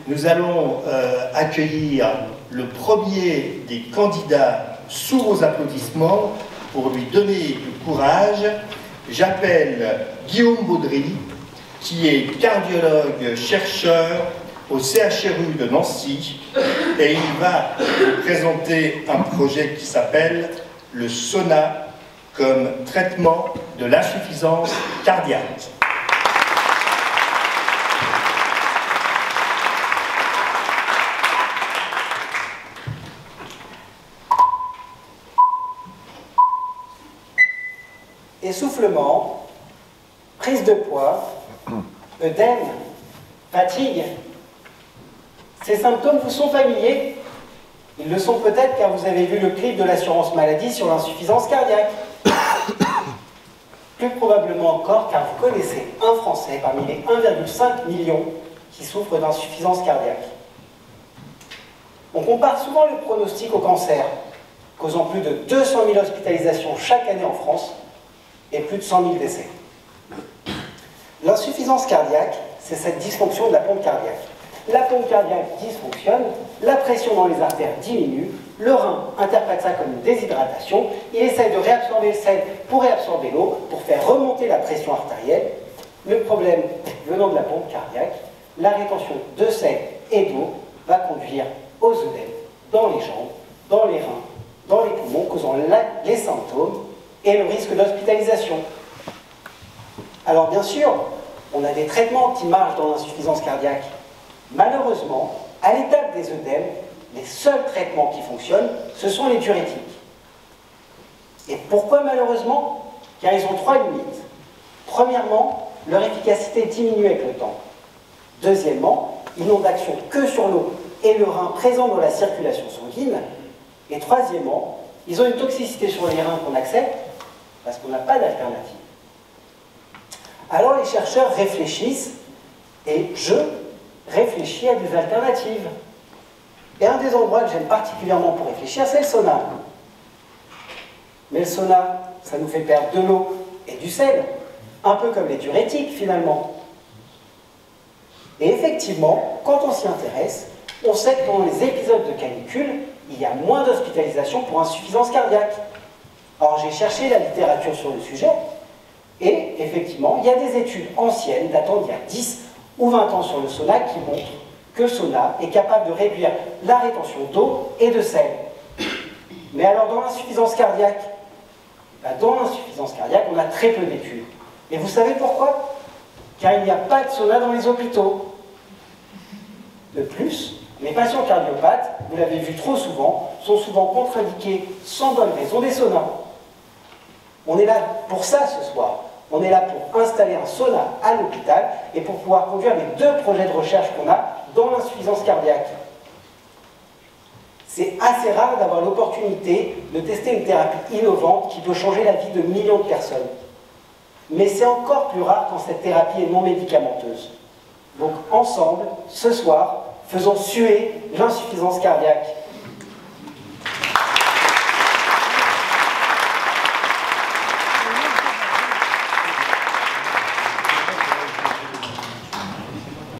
nous allons accueillir le premier des candidats sous vos applaudissements pour lui donner du courage. J'appelle Guillaume Baudry, qui est cardiologue chercheur au CHRU de Nancy, et il va vous présenter un projet qui s'appelle le SONA comme traitement de l'insuffisance cardiaque. Essoufflement, prise de poids, œdème, fatigue. Ces symptômes vous sont familiers? Ils le sont peut-être car vous avez vu le clip de l'assurance maladie sur l'insuffisance cardiaque. Plus probablement encore car vous connaissez un Français parmi les 1,5 million qui souffrent d'insuffisance cardiaque. On compare souvent le pronostic au cancer, causant plus de 200 000 hospitalisations chaque année en France et plus de 100 000 décès. L'insuffisance cardiaque, c'est cette dysfonction de la pompe cardiaque. La pompe cardiaque dysfonctionne, la pression dans les artères diminue, le rein interprète ça comme une déshydratation, il essaye de réabsorber le sel pour réabsorber l'eau, pour faire remonter la pression artérielle. Le problème venant de la pompe cardiaque, la rétention de sel et d'eau va conduire aux œdèmes dans les jambes, dans les reins, dans les poumons, causant les symptômes et le risque d'hospitalisation. Alors bien sûr, on a des traitements qui marchent dans l'insuffisance cardiaque. Malheureusement, à l'étape des œdèmes, les seuls traitements qui fonctionnent, ce sont les diurétiques. Et pourquoi malheureusement? Car ils ont 3 limites. Premièrement, leur efficacité diminue avec le temps. Deuxièmement, ils n'ont d'action que sur l'eau et le rein présent dans la circulation sanguine. Et troisièmement, ils ont une toxicité sur les reins qu'on accepte parce qu'on n'a pas d'alternative. Alors les chercheurs réfléchissent, et je réfléchis à des alternatives. Et un des endroits que j'aime particulièrement pour réfléchir, c'est le sauna. Mais le sauna, ça nous fait perdre de l'eau et du sel, un peu comme les diurétiques finalement. Et effectivement, quand on s'y intéresse, on sait que pendant les épisodes de canicule, il y a moins d'hospitalisation pour insuffisance cardiaque. Alors j'ai cherché la littérature sur le sujet, et effectivement, il y a des études anciennes datant d'il y a 10 ou 20 ans sur le sauna qui montrent que le sauna est capable de réduire la rétention d'eau et de sel. Mais alors dans l'insuffisance cardiaque, on a très peu d'études. Et vous savez pourquoi? Car il n'y a pas de sauna dans les hôpitaux. De plus, les patients cardiopathes, vous l'avez vu trop souvent, sont souvent contre-indiqués sans bonne raison des saunas. On est là pour ça ce soir. On est là pour installer un sauna à l'hôpital et pour pouvoir conduire les 2 projets de recherche qu'on a dans l'insuffisance cardiaque. C'est assez rare d'avoir l'opportunité de tester une thérapie innovante qui peut changer la vie de millions de personnes. Mais c'est encore plus rare quand cette thérapie est non médicamenteuse. Donc ensemble, ce soir, faisons suer l'insuffisance cardiaque.